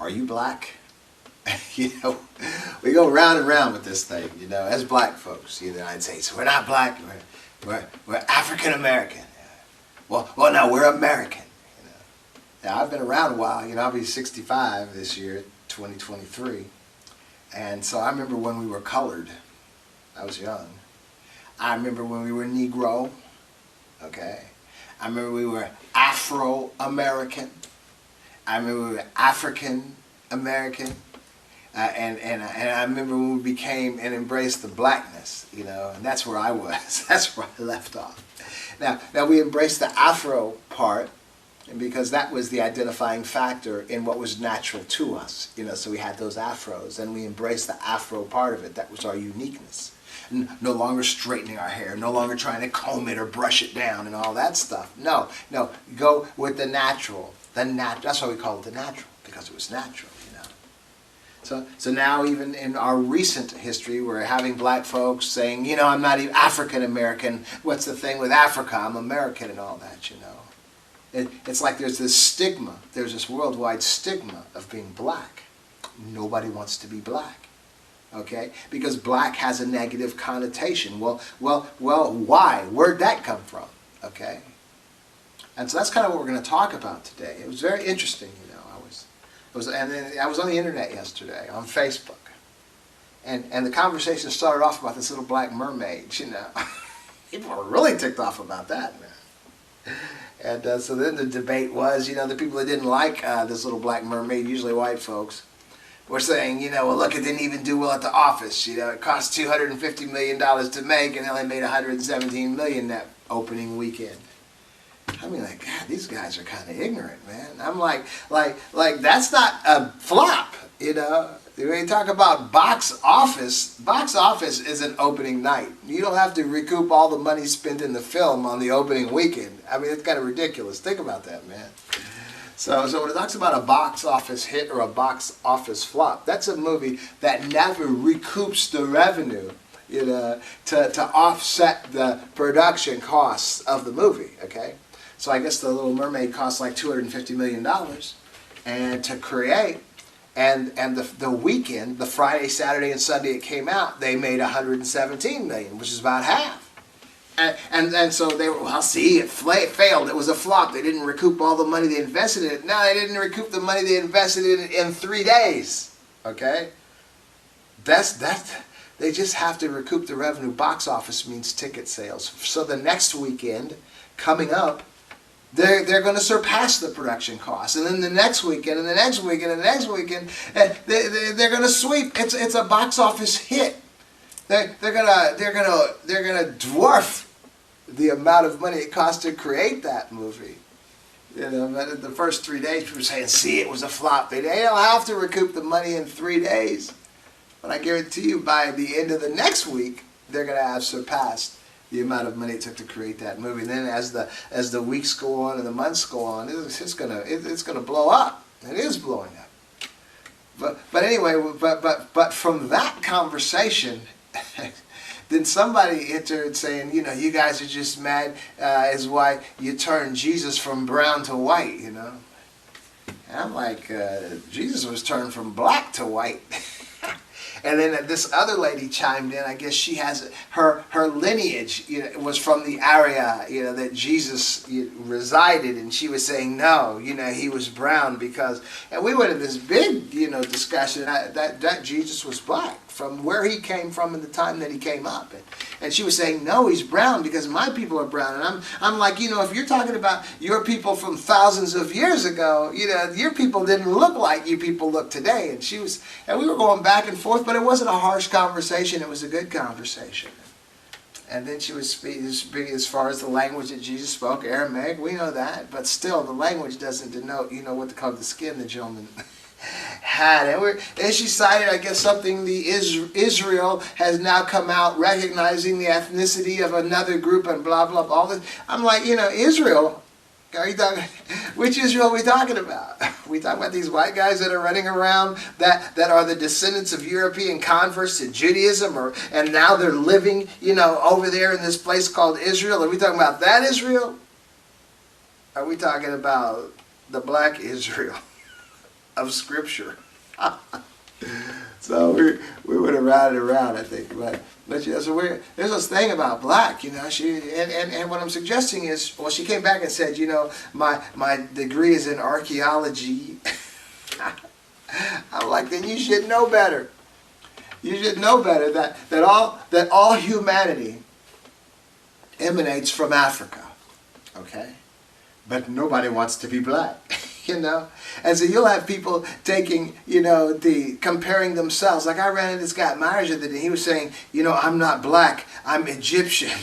are you black? You know, we go round and round with this thing, you know, as black folks in the United States. We're not black, we're African American. Well, no, we're American. You know. Now, I've been around a while, you know, I'll be 65 this year, 2023. And so I remember when we were colored. I was young. I remember when we were Negro, okay? I remember we were Afro-American. I remember we were African-American. And I remember when we became and embraced the blackness, you know, and that's where I was. That's where I left off. Now we embraced the Afro part, and because that was the identifying factor in what was natural to us, you know, so we had those Afros, and we embraced the Afro part of it. That was our uniqueness. No longer straightening our hair, no longer trying to comb it or brush it down and all that stuff. No, go with the natural. That's why we call it the natural, because it was natural, you know. So now even in our recent history, we're having black folks saying, you know, I'm not even African American. What's the thing with Africa? I'm American and all that, you know. It's like there's this stigma. There's this worldwide stigma of being black. Nobody wants to be black. Okay, because black has a negative connotation. Well, why? Where'd that come from? Okay, and so that's kind of what we're going to talk about today. It was very interesting, you know. I was on the internet yesterday on Facebook, and the conversation started off about this little black mermaid. You know, people were really ticked off about that, man. And so then the debate was, you know, the people that didn't like this little black mermaid, usually white folks, were saying, you know, well, look, it didn't even do well at the office. You know, it cost $250 million to make, and they only made $117 million that opening weekend. I mean, like, God, these guys are kind of ignorant, man. I'm like, that's not a flop, you know. When you talk about box office is an opening night. You don't have to recoup all the money spent in the film on the opening weekend. I mean, it's kind of ridiculous. Think about that, man. So when it talks about a box office hit or a box office flop, that's a movie that never recoups the revenue, you know, to offset the production costs of the movie, okay? So I guess The Little Mermaid cost like $250 million and to create, and the weekend, the Friday, Saturday, and Sunday it came out, they made $117 million, which is about half. And so they were, well, see, it failed. It was a flop. They didn't recoup all the money they invested in it. No, they didn't recoup the money they invested in it in 3 days. Okay? They just have to recoup the revenue. Box office means ticket sales. So the next weekend, coming up, they're going to surpass the production costs. And then the next weekend, and the next weekend, and the next weekend, they're going to sweep. It's a box office hit. They're gonna dwarf the amount of money it cost to create that movie. You know, but in the first 3 days, people were saying, "See, it was a flop." They don't have to recoup the money in 3 days, but I guarantee you, by the end of the next week, they're gonna have surpassed the amount of money it took to create that movie. And then, as the weeks go on and the months go on, it's gonna blow up. It is blowing up. But anyway, but from that conversation. Then somebody entered saying, you know, you guys are just mad is why you turned Jesus from brown to white, you know. And I'm like, Jesus was turned from black to white. And then this other lady chimed in. I guess she has her lineage, you know, was from the area, you know, that Jesus resided, and she was saying no, you know, he was brown because, and we went in this big, you know, discussion that Jesus was black from where he came from in the time that he came up, and she was saying no, he's brown because my people are brown, and I'm like, you know, if you're talking about your people from thousands of years ago, you know, your people didn't look like you people look today, and we were going back and forth, but it wasn't a harsh conversation. It was a good conversation. And then she was speaking as far as the language that Jesus spoke, Aramaic. We know that, but still, the language doesn't denote, you know, what the color of the skin the gentleman had. And she cited, I guess, something Israel has now come out recognizing the ethnicity of another group and blah blah blah. All this. I'm like, you know, Israel. Are you talking, which Israel are we talking about? We talking about these white guys that are running around that are the descendants of European converts to Judaism, and now they're living, you know, over there in this place called Israel. Are we talking about that Israel? Are we talking about the black Israel? of Scripture. So we went around and around, I think. But yeah, so there's this thing about black, you know. And what I'm suggesting is, well, she came back and said, you know, my degree is in archaeology. I'm like, then you should know better. You should know better that all humanity emanates from Africa, okay? But nobody wants to be black, you know? And so you'll have people taking, you know, comparing themselves. Like I ran into this guy at Myers the other day, he was saying, you know, I'm not black, I'm Egyptian.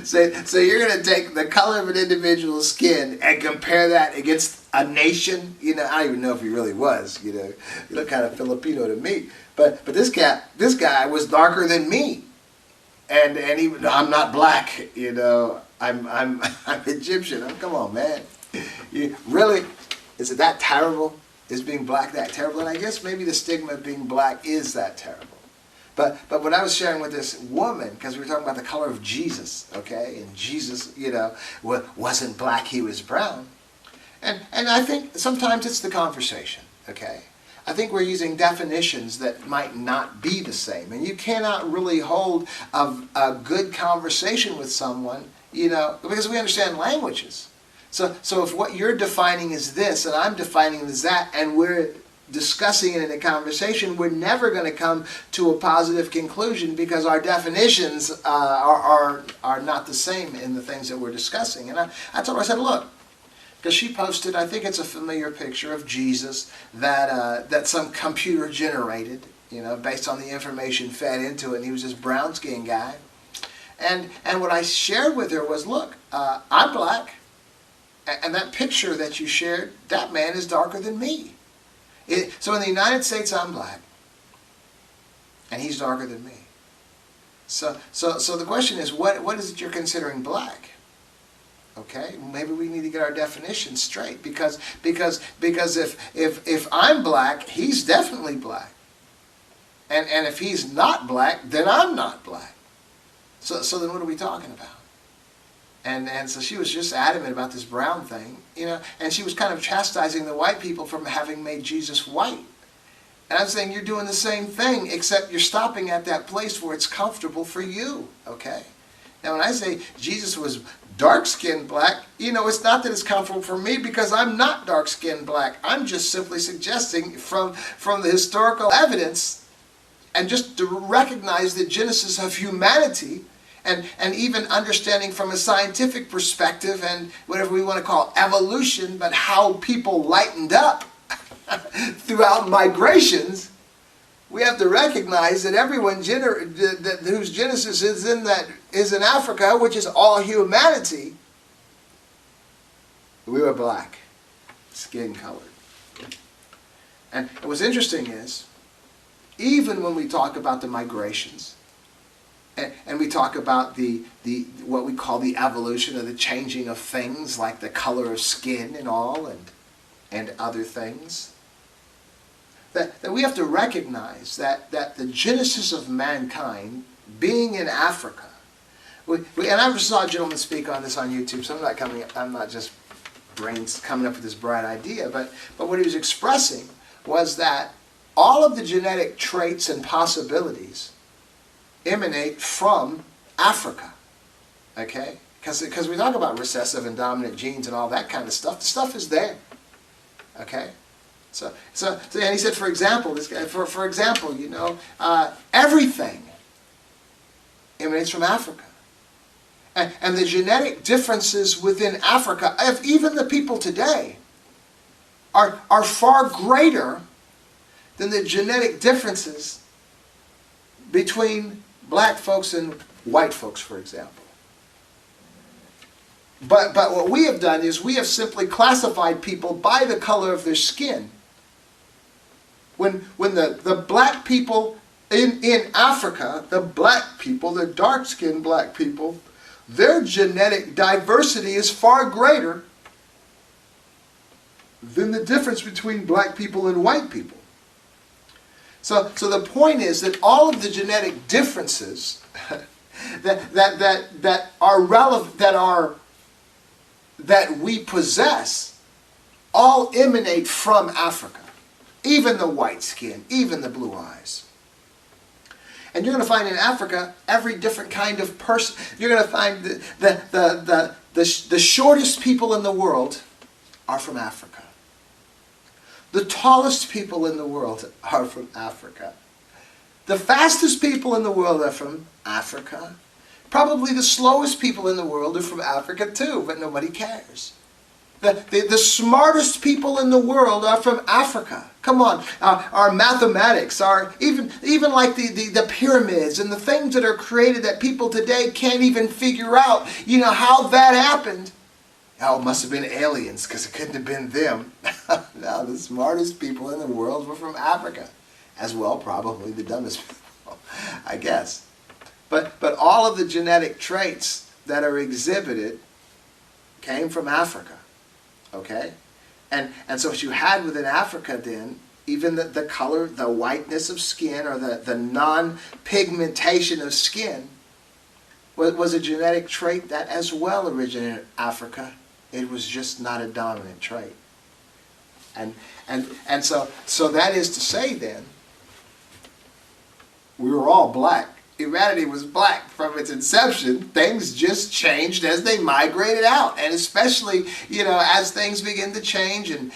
So you're going to take the color of an individual's skin and compare that against a nation? You know, I don't even know if he really was, you know. You look kind of Filipino to me. But this guy was darker than me. And I'm not black, you know. I'm Egyptian. Come on, man. Really? Is it that terrible? Is being black that terrible? And I guess maybe the stigma of being black is that terrible. But what I was sharing with this woman, because we were talking about the color of Jesus, okay? And Jesus, you know, wasn't black, he was brown. And I think sometimes it's the conversation, okay? I think we're using definitions that might not be the same. And you cannot really hold a good conversation with someone, you know, because we understand languages. So if what you're defining is this and I'm defining it as that, and we're discussing it in a conversation, we're never going to come to a positive conclusion because our definitions are not the same in the things that we're discussing. And I told her, I said, look, because she posted, I think it's a familiar picture of Jesus that some computer generated, you know, based on the information fed into it, and he was this brown-skinned guy. And what I shared with her was, look, I'm black, and that picture that you shared, that man is darker than me. So in the United States, I'm black, and he's darker than me. So the question is, what is it you're considering black? Okay, maybe we need to get our definition straight, because if I'm black, he's definitely black, and if he's not black, then I'm not black. So then what are we talking about? And so she was just adamant about this brown thing, you know, and she was kind of chastising the white people from having made Jesus white. And I'm saying you're doing the same thing, except you're stopping at that place where it's comfortable for you, okay? Now when I say Jesus was dark-skinned black, you know, it's not that it's comfortable for me because I'm not dark-skinned black. I'm just simply suggesting from the historical evidence and just to recognize the genesis of humanity. And even understanding from a scientific perspective and whatever we want to call evolution, but how people lightened up throughout migrations, we have to recognize that everyone whose genesis is in Africa, which is all humanity, we were black, skin colored. And what's interesting is, even when we talk about the migrations, and we talk about the what we call the evolution or the changing of things like the color of skin and all and other things, that we have to recognize that the genesis of mankind being in Africa, and I saw a gentleman speak on this on YouTube, so I'm not just brains coming up with this bright idea, but what he was expressing was that all of the genetic traits and possibilities emanate from Africa, okay? Because we talk about recessive and dominant genes and all that kind of stuff. The stuff is there, okay? So and he said, for example, for example, you know, everything emanates from Africa, and the genetic differences within Africa, of even the people today, are far greater than the genetic differences between black folks and white folks, for example. But what we have done is we have simply classified people by the color of their skin. When the black people in Africa, the black people, the dark-skinned black people, their genetic diversity is far greater than the difference between black people and white people. So the point is that all of the genetic differences that are relevant, that we possess, all emanate from Africa. Even the white skin, even the blue eyes. And you're going to find in Africa every different kind of person. You're going to find the shortest people in the world are from Africa. The tallest people in the world are from Africa. The fastest people in the world are from Africa. Probably the slowest people in the world are from Africa too, but nobody cares. The smartest people in the world are from Africa. Come on, our mathematics, even like the pyramids and the things that are created that people today can't even figure out, how that happened. Oh, it must have been aliens, because it couldn't have been them. No, the smartest people in the world were from Africa. As well, probably the dumbest people, I guess. But all of the genetic traits that are exhibited came from Africa. Okay? And so what you had within Africa then, even the color, the whiteness of skin, or the non-pigmentation of skin, was a genetic trait that as well originated in Africa. It was just not a dominant trait. And so that is to say then, we were all black. Humanity was black from its inception. Things just changed as they migrated out. And especially, as things begin to change and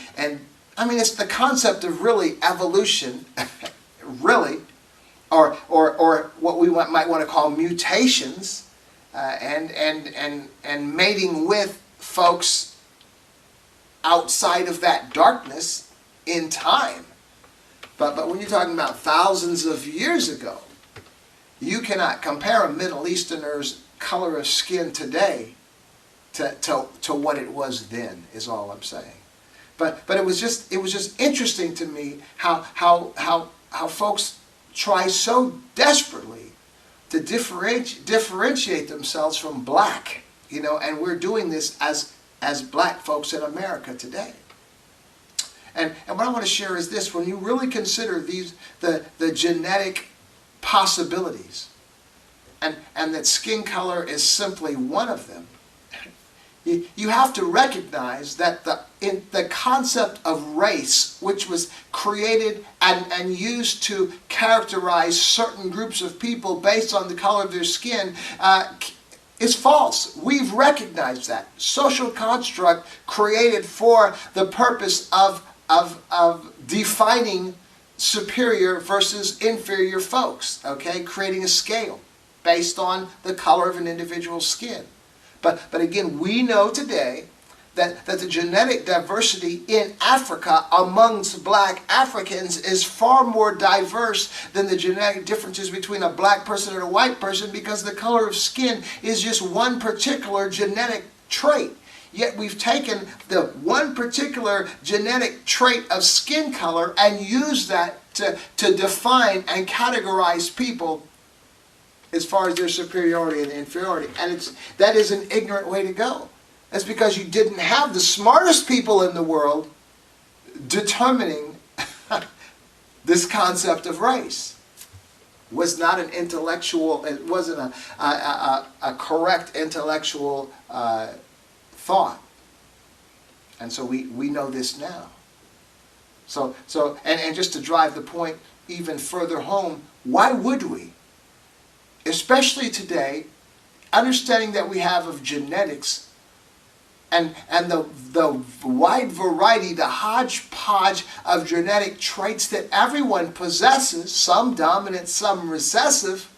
I mean, it's the concept of really evolution, really, or what we might want to call mutations, and mating with folks outside of that darkness in time. But when you're talking about thousands of years ago, you cannot compare a Middle Easterner's color of skin today to what it was then, is all I'm saying. But it was just interesting to me how folks try so desperately to differentiate themselves from black, and we're doing this as black folks in America today. And what I want to share is this: when you really consider the genetic possibilities, and that skin color is simply one of them, you have to recognize that the concept of race, which was created and used to characterize certain groups of people based on the color of their skin, is false. We've recognized that. Social construct created for the purpose of defining superior versus inferior folks, okay? Creating a scale based on the color of an individual's skin. But again, we know today that the genetic diversity in Africa amongst black Africans is far more diverse than the genetic differences between a black person and a white person, because the color of skin is just one particular genetic trait. Yet we've taken the one particular genetic trait of skin color and used that to define and categorize people as far as their superiority and inferiority. And that is an ignorant way to go. That's because you didn't have the smartest people in the world determining this concept of race. It was not an intellectual, it wasn't a correct intellectual thought. And so we know this now. So just to drive the point even further home, why would we? Especially today, understanding that we have of genetics and the wide variety, the hodgepodge of genetic traits that everyone possesses, some dominant, some recessive.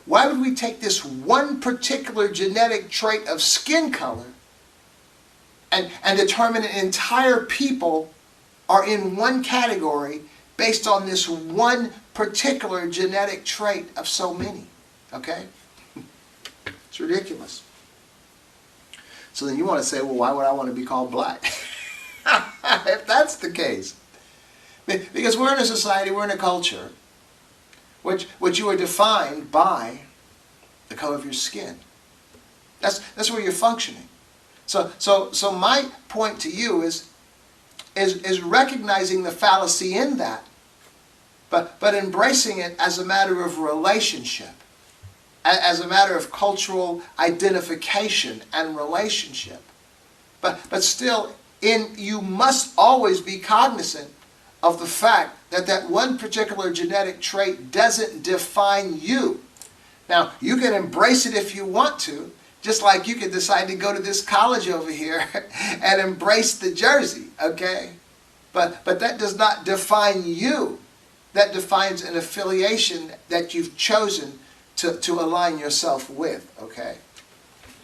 Why would we take this one particular genetic trait of skin color and determine an entire people are in one category based on this one particular genetic trait of so many? Okay? It's ridiculous. So then you want to say, well, why would I want to be called black? If that's the case. Because we're in a society, we're in a culture, which you are defined by the color of your skin. That's where you're functioning. So my point to you is recognizing the fallacy in that, but embracing it as a matter of relationship, as a matter of cultural identification and relationship. But still, you must always be cognizant of the fact that that one particular genetic trait doesn't define you. Now, you can embrace it if you want to, just like you can decide to go to this college over here and embrace the jersey, okay? But that does not define you. That defines an affiliation that you've chosen to align yourself with, okay?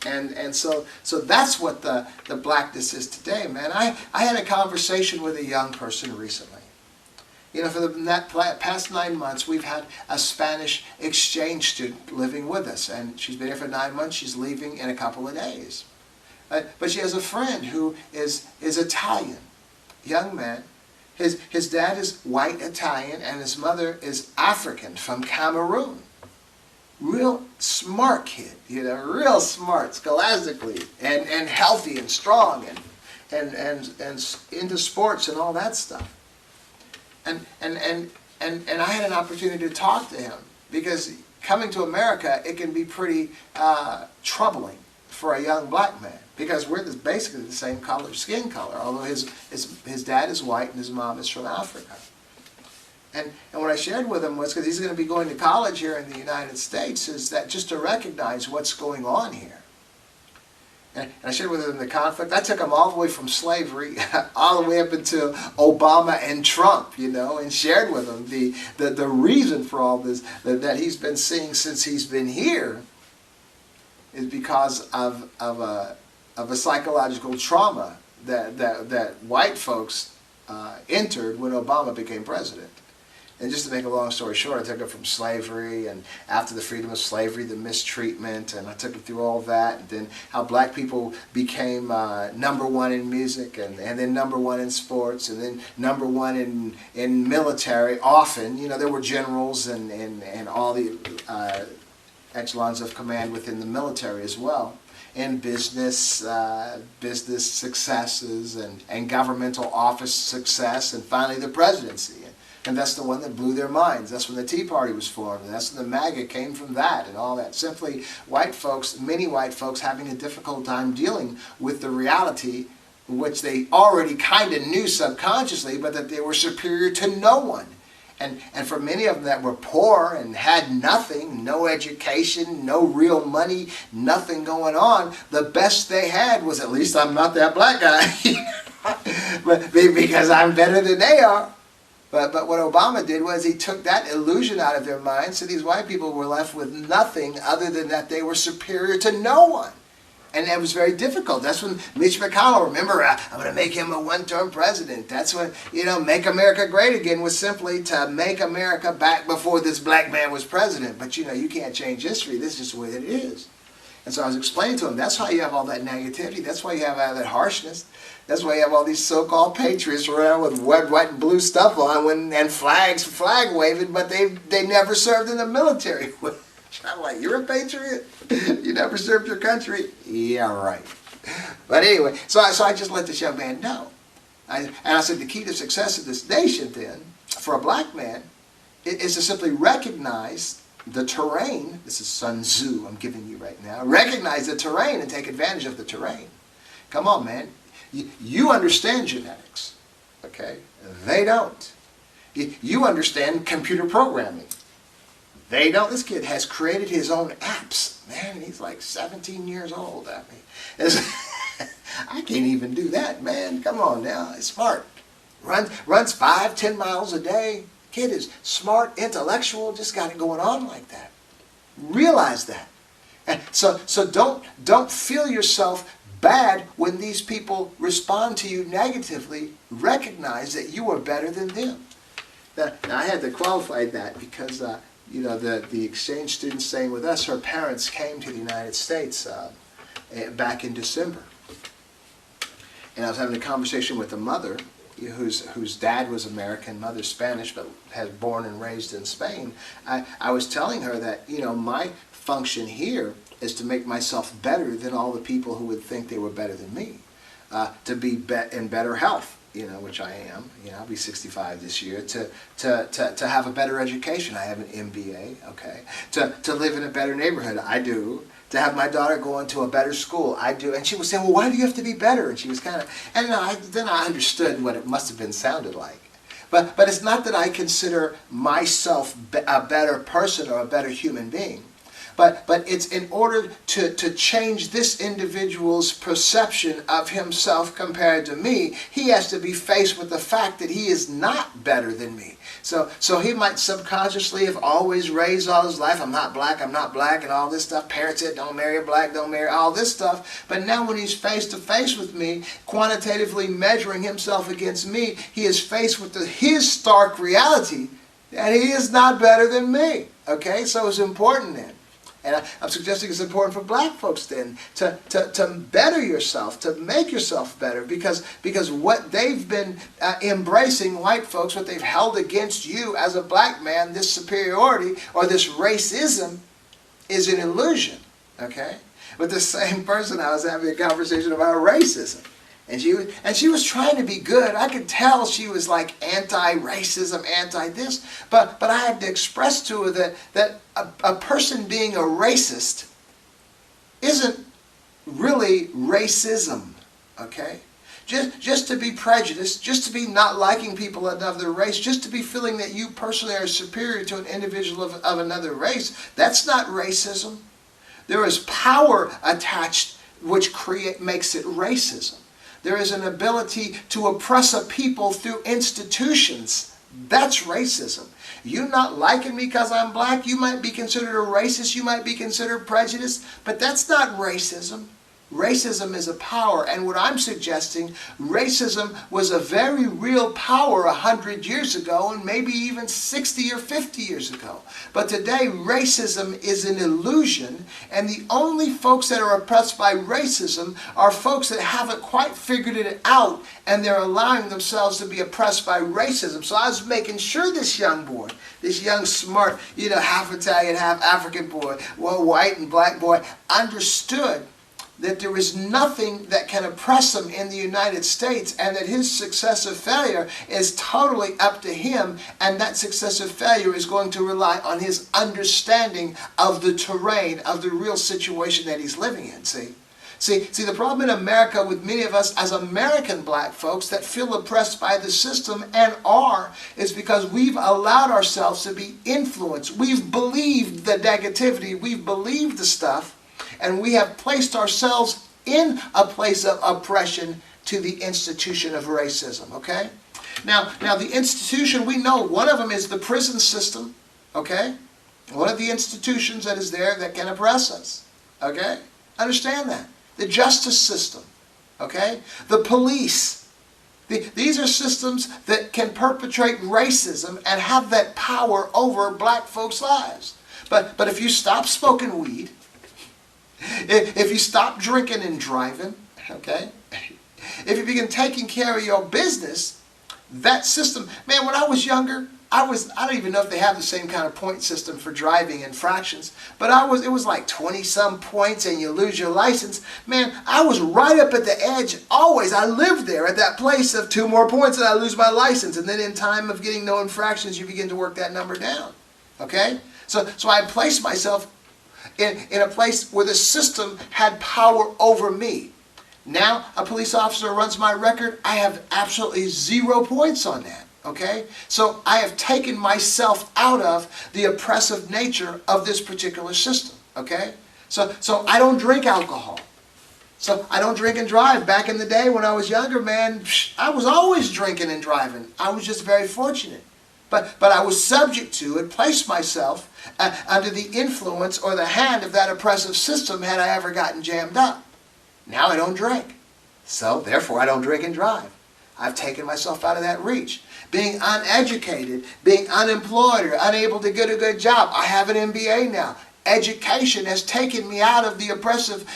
And so that's what the blackness is today, man. I had a conversation with a young person recently. You know, for the past 9 months, we've had a Spanish exchange student living with us. And she's been here for 9 months. She's leaving in a couple of days. But she has a friend who is Italian, young man. His dad is white Italian, and his mother is African from Cameroon. Real smart kid, you know, real smart scholastically, and healthy and strong, and into sports and all that stuff. And I had an opportunity to talk to him, because coming to America, it can be pretty troubling for a young black man, because we're basically the same skin color, although his dad is white and his mom is from Africa. And what I shared with him was, because he's going to be going to college here in the United States, is that just to recognize what's going on here. And I shared with him the conflict. I took him all the way from slavery, all the way up into Obama and Trump, you know, and shared with him the reason for all this that he's been seeing since he's been here is because of a psychological trauma that white folks entered when Obama became president. And just to make a long story short, I took him from slavery, and after the freedom of slavery, the mistreatment, and I took him through all that, and then how black people became #1 in music, and then #1 in sports, and then #1 in military. Often, you know, there were generals and all the echelons of command within the military as well, and business successes, and governmental office success, and finally the presidency. And that's the one that blew their minds. That's when the Tea Party was formed, and that's when the MAGA came from that, and all that. Simply white folks, many white folks, having a difficult time dealing with the reality, which they already kind of knew subconsciously, but that they were superior to no one. And for many of them that were poor and had nothing, no education, no real money, nothing going on, the best they had was, at least I'm not that black guy, but because I'm better than they are. But what Obama did was he took that illusion out of their minds, so these white people were left with nothing other than that they were superior to no one. And it was very difficult. That's when Mitch McConnell, remember, I'm going to make him a one-term president. That's when, you know, Make America Great Again was simply to make America back before this black man was president. But, you know, you can't change history. This is just the way it is. And so I was explaining to him, that's why you have all that negativity. That's why you have all that harshness. That's why you have all these so-called patriots around with red, white, and blue stuff on and flag waving, but they never served in the military. I'm like, you're a patriot? You never served your country? Yeah, right. But anyway, so I just let this young man know. And I said, the key to success of this nation then, for a black man, is to simply recognize the terrain. This is Sun Tzu I'm giving you right now. Recognize the terrain and take advantage of the terrain. Come on, man. You understand genetics, okay? They don't. You understand computer programming. They don't. This kid has created his own apps. Man, he's like 17 years old. I mean, I can't even do that, man. Come on now. He's smart. Runs 5-10 miles a day. Kid is smart, intellectual, just got it going on like that. Realize that. And so don't feel yourself bad when these people respond to you negatively. Recognize that you are better than them. Now I had to qualify that because you know, the exchange student staying with us, her parents came to the United States back in December. And I was having a conversation with the mother, whose dad was American, mother's Spanish, but was born and raised in Spain. I was telling her that, you know, my function here is to make myself better than all the people who would think they were better than me, to be in better health, you know, which I am. You know, I'll be 65 this year. To have a better education. I have an MBA. Okay. To live in a better neighborhood. I do. to have my daughter go into a better school. I do. And she was saying, well, why do you have to be better? And she was kind of, and then I understood what it must have been sounded like. But it's not that I consider myself a better person or a better human being. But it's in order to change this individual's perception of himself compared to me, he has to be faced with the fact that he is not better than me. So he might subconsciously have always raised all his life, I'm not black, and all this stuff. Parents said, don't marry a black, don't marry, all this stuff. But now when he's face to face with me, quantitatively measuring himself against me, he is faced with his stark reality that he is not better than me. Okay, so it's important then. And I'm suggesting it's important for black folks then to better yourself, to make yourself better, because what they've been embracing, white folks, what they've held against you as a black man, this superiority or this racism, is an illusion. Okay? With the same person, I was having a conversation about racism. And she was trying to be good. I could tell she was like anti-racism, anti-this. But I had to express to her that a person being a racist isn't really racism, okay? Just to be prejudiced, just to be not liking people of another race, just to be feeling that you personally are superior to an individual of another race, that's not racism. There is power attached which makes it racism. There is an ability to oppress a people through institutions. That's racism. You not liking me because I'm black, you might be considered a racist, you might be considered prejudiced, but that's not racism. Racism is a power, and what I'm suggesting, racism was a very real power 100 years ago, and maybe even 60 or 50 years ago. But today, racism is an illusion, and the only folks that are oppressed by racism are folks that haven't quite figured it out, and they're allowing themselves to be oppressed by racism. So I was making sure this young boy, this young smart, half Italian, half African boy, well, white and black boy, understood that there is nothing that can oppress him in the United States, and that his success or failure is totally up to him, and that success or failure is going to rely on his understanding of the terrain, of the real situation that he's living in, see, the problem in America with many of us as American black folks that feel oppressed by the system and is because we've allowed ourselves to be influenced. We've believed the negativity, we've believed the stuff, and we have placed ourselves in a place of oppression to the institution of racism, okay? Now the institution, we know one of them is the prison system, okay? One of the institutions that is there that can oppress us, okay? Understand that. The justice system, okay? The police. These are systems that can perpetrate racism and have that power over black folks' lives. But if you stop smoking weed, if you stop drinking and driving, okay? If you begin taking care of your business, that system, man, when I was younger, I don't even know if they have the same kind of point system for driving infractions, but it was like 20-some points and you lose your license. Man, I was right up at the edge always. I lived there at that place of 2 more points and I lose my license. And then in time of getting no infractions, you begin to work that number down, okay? So I placed myself in a place where the system had power over me. Now, a police officer runs my record, I have absolutely 0 points on that, okay? So I have taken myself out of the oppressive nature of this particular system, okay? So I don't drink alcohol. So I don't drink and drive. Back in the day when I was younger, man, I was always drinking and driving. I was just very fortunate. But I was subject to and placed myself under the influence or the hand of that oppressive system had I ever gotten jammed up. Now I don't drink. So therefore I don't drink and drive. I've taken myself out of that reach. Being uneducated, being unemployed or unable to get a good job. I have an MBA now. Education has taken me out of the oppressive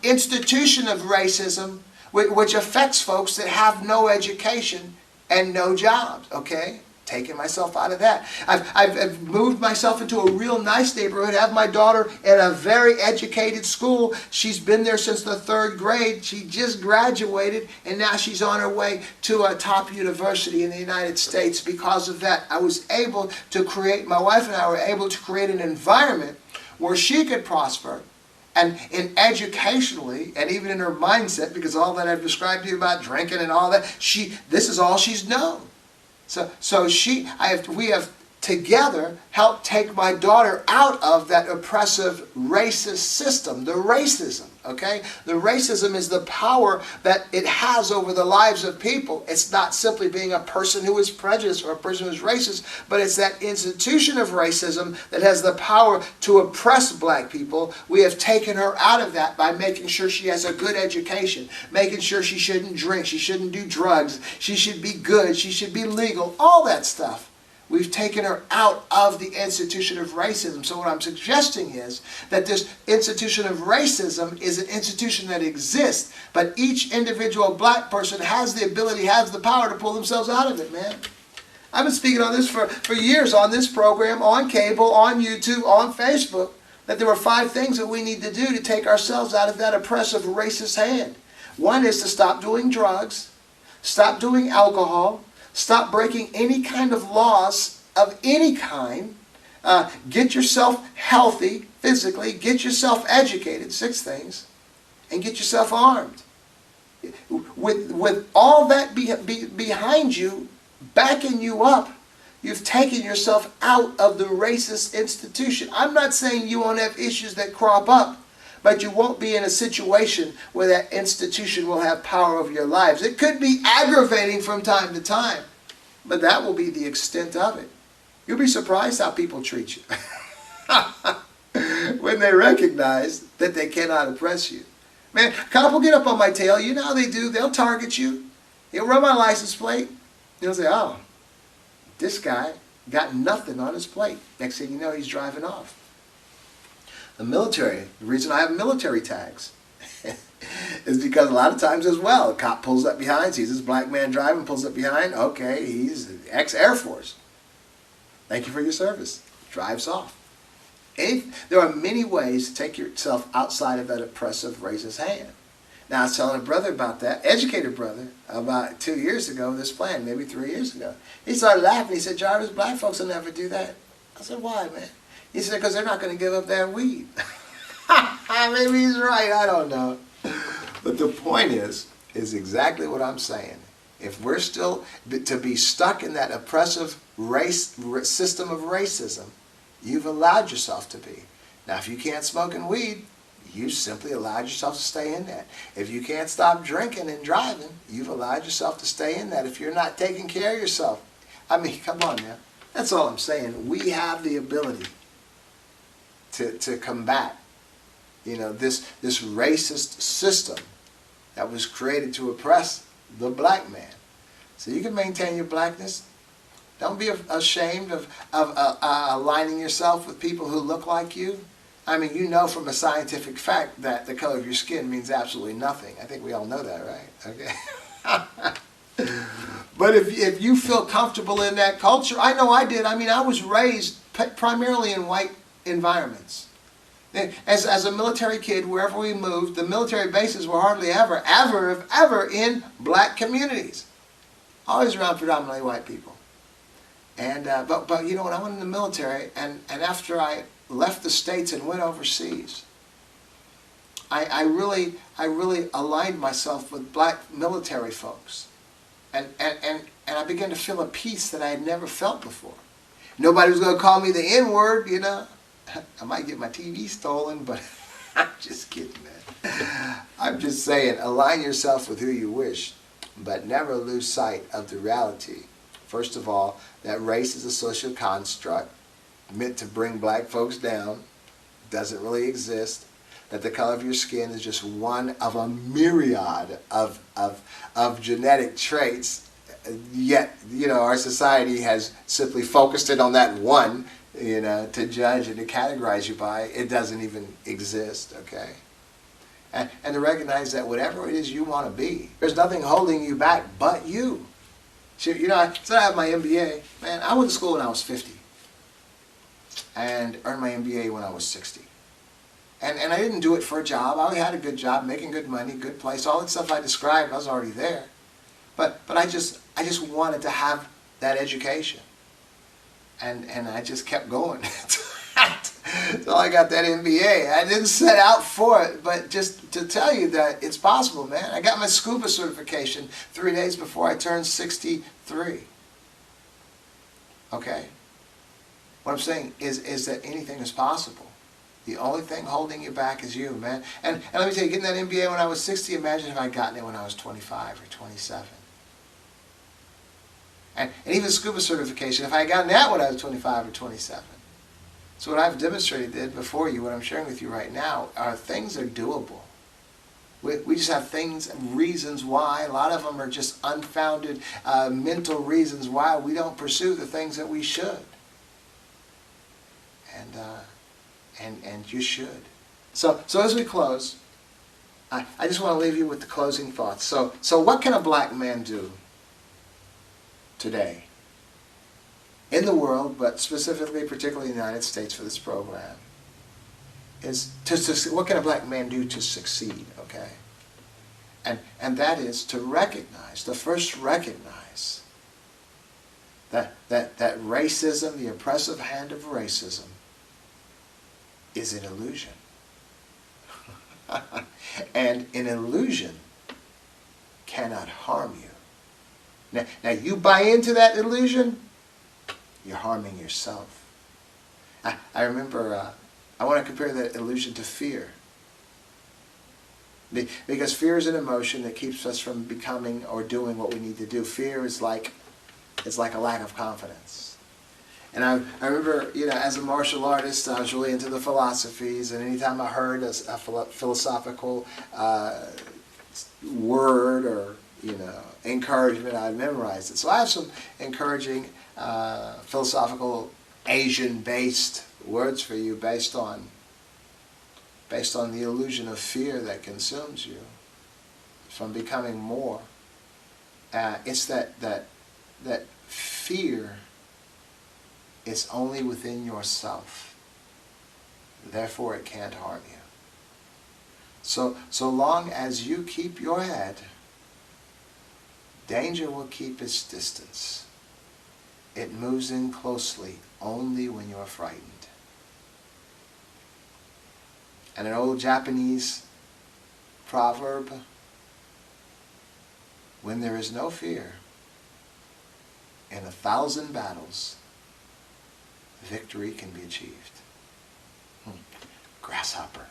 institution of racism, which affects folks that have no education and no jobs, okay? Taken myself out of that. I've moved myself into a real nice neighborhood. I have my daughter in a very educated school. She's been there since the 3rd grade. She just graduated and now she's on her way to a top university in the United States. Because of that, I was able to create, my wife and I were able to create an environment where she could prosper And in educationally, and even in her mindset, because all that I've described to you about drinking and all that, this is all she's known. So we have together helped take my daughter out of that oppressive racist system, the racism, okay? The racism is the power that it has over the lives of people. It's not simply being a person who is prejudiced or a person who is racist, but it's that institution of racism that has the power to oppress black people. We have taken her out of that by making sure she has a good education, making sure she shouldn't drink, she shouldn't do drugs, she should be good, she should be legal, all that stuff. We've taken her out of the institution of racism. So what I'm suggesting is that this institution of racism is an institution that exists, but each individual black person has the ability, has the power to pull themselves out of it, man. I've been speaking on this for years on this program, on cable, on YouTube, on Facebook, that there were 5 things that we need to do to take ourselves out of that oppressive racist hand. One is to stop doing drugs, stop doing alcohol, stop breaking any kind of laws of any kind. Get yourself healthy physically. Get yourself educated. 6 things. And get yourself armed. With all that behind you, backing you up, you've taken yourself out of the racist institution. I'm not saying you won't have issues that crop up, but you won't be in a situation where that institution will have power over your lives. It could be aggravating from time to time, but that will be the extent of it. You'll be surprised how people treat you when they recognize that they cannot oppress you. Man, a couple get up on my tail. You know how they do. They'll target you. They'll run my license plate. They'll say, oh, this guy got nothing on his plate. Next thing you know, he's driving off. The military, the reason I have military tags is because a lot of times as well, a cop pulls up behind, sees this black man driving, pulls up behind, okay, he's ex-Air Force. Thank you for your service. Drives off. There are many ways to take yourself outside of that oppressive racist hand. Now I was telling a brother about that, educated brother, about 2 years ago, this plan, maybe 3 years ago. He started laughing. He said, Jarvis, black folks will never do that. I said, why, man? He said, because they're not going to give up their weed. Maybe he's right, I don't know. But the point is exactly what I'm saying. If we're still to be stuck in that oppressive system of racism, you've allowed yourself to be. Now, if you can't smoke and weed, you simply allowed yourself to stay in that. If you can't stop drinking and driving, you've allowed yourself to stay in that. If you're not taking care of yourself, I mean, come on now. That's all I'm saying. We have the ability to combat, this racist system that was created to oppress the black man. So you can maintain your blackness. Don't be ashamed of aligning yourself with people who look like you. I mean, you know from a scientific fact that the color of your skin means absolutely nothing. I think we all know that, right? Okay. But if you feel comfortable in that culture, I know I did. I mean, I was raised primarily in white environments. As a military kid, wherever we moved, the military bases were hardly ever in black communities. Always around predominantly white people. And but you know, when I went in the military, and after I left the States and went overseas, I really aligned myself with black military folks. And I began to feel a peace that I had never felt before. Nobody was going to call me the N-word, I might get my TV stolen, but I'm just kidding, man. I'm just saying, align yourself with who you wish, but never lose sight of the reality. First of all, that race is a social construct meant to bring black folks down, doesn't really exist. That the color of your skin is just one of a myriad of genetic traits. Yet, our society has simply focused it on that one, to judge and to categorize you by. It doesn't even exist, okay? And to recognize that whatever it is you want to be, there's nothing holding you back but you. So, I have my MBA. Man, I went to school when I was 50 and earned my MBA when I was 60. And I didn't do it for a job. I had a good job, making good money, good place. All that stuff I described, I was already there. But I just wanted to have that education. And I just kept going So I got that MBA. I didn't set out for it, but just to tell you that it's possible, man. I got my scuba certification 3 days before I turned 63. Okay? What I'm saying is that anything is possible. The only thing holding you back is you, man. And let me tell you, getting that MBA when I was 60, imagine if I had gotten it when I was 25 or 27. And even scuba certification, if I had gotten that when I was 25 or 27. So what I've demonstrated before you, what I'm sharing with you right now, are things are doable. We just have things, reasons why. A lot of them are just unfounded mental reasons why we don't pursue the things that we should. And you should. So as we close, I just want to leave you with the closing thoughts. So what can a black man do today in the world, but specifically, particularly in the United States for this program, is what can a black man do to succeed, okay? And that is to recognize, to first recognize that racism, the oppressive hand of racism, is an illusion. And an illusion cannot harm you. Now you buy into that illusion, you're harming yourself. I remember, I want to compare that illusion to fear. Because fear is an emotion that keeps us from becoming or doing what we need to do. Fear is like a lack of confidence. And I remember, as a martial artist, I was really into the philosophies, and anytime I heard a philosophical word or, encouragement, I'd memorize it. So I have some encouraging philosophical Asian-based words for you based on the illusion of fear that consumes you from becoming more. It's that fear is only within yourself. Therefore, it can't harm you. So long as you keep your head, danger will keep its distance. It moves in closely only when you're frightened. And an old Japanese proverb, when there is no fear, in 1,000 battles, victory can be achieved. Grasshopper.